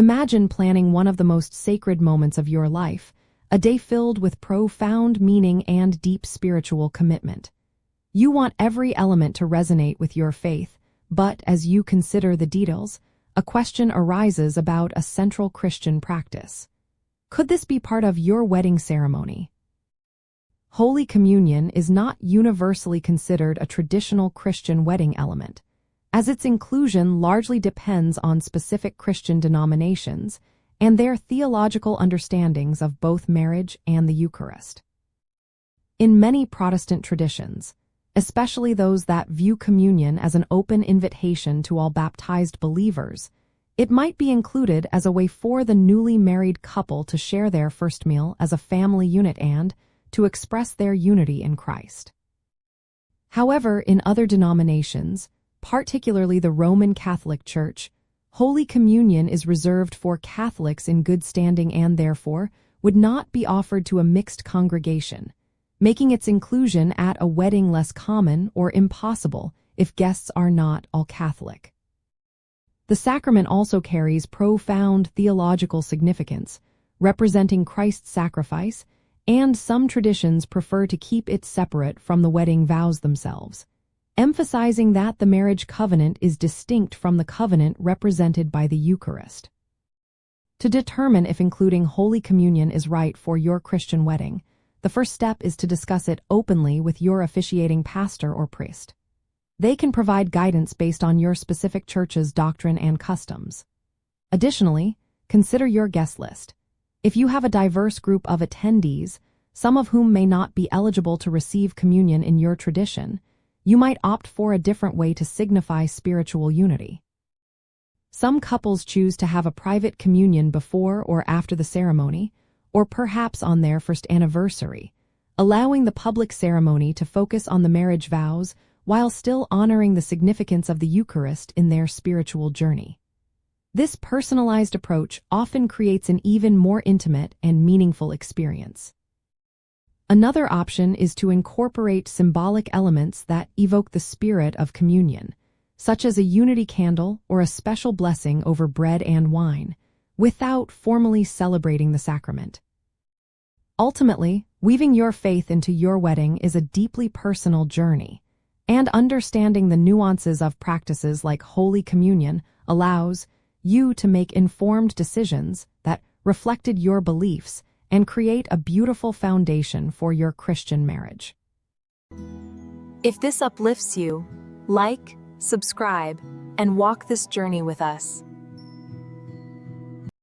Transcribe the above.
Imagine planning one of the most sacred moments of your life, a day filled with profound meaning and deep spiritual commitment. You want every element to resonate with your faith, but as you consider the details, a question arises about a central Christian practice. Could this be part of your wedding ceremony? Holy Communion is not universally considered a traditional Christian wedding element, as its inclusion largely depends on specific Christian denominations and their theological understandings of both marriage and the Eucharist. In many Protestant traditions, especially those that view communion as an open invitation to all baptized believers, it might be included as a way for the newly married couple to share their first meal as a family unit and to express their unity in Christ. However, in other denominations, particularly the Roman Catholic Church, Holy Communion is reserved for Catholics in good standing and therefore would not be offered to a mixed congregation, making its inclusion at a wedding less common or impossible if guests are not all Catholic. The sacrament also carries profound theological significance, representing Christ's sacrifice, and some traditions prefer to keep it separate from the wedding vows themselves, emphasizing that the marriage covenant is distinct from the covenant represented by the Eucharist. To determine if including Holy Communion is right for your Christian wedding, the first step is to discuss it openly with your officiating pastor or priest. They can provide guidance based on your specific church's doctrine and customs. Additionally, consider your guest list. If you have a diverse group of attendees, some of whom may not be eligible to receive communion in your tradition, you might opt for a different way to signify spiritual unity. Some couples choose to have a private communion before or after the ceremony, or perhaps on their first anniversary, allowing the public ceremony to focus on the marriage vows while still honoring the significance of the Eucharist in their spiritual journey. This personalized approach often creates an even more intimate and meaningful experience. Another option is to incorporate symbolic elements that evoke the spirit of communion, such as a unity candle or a special blessing over bread and wine, without formally celebrating the sacrament. Ultimately, weaving your faith into your wedding is a deeply personal journey, and understanding the nuances of practices like Holy Communion allows you to make informed decisions that reflected your beliefs and create a beautiful foundation for your Christian marriage. If this uplifts you, like, subscribe, and walk this journey with us.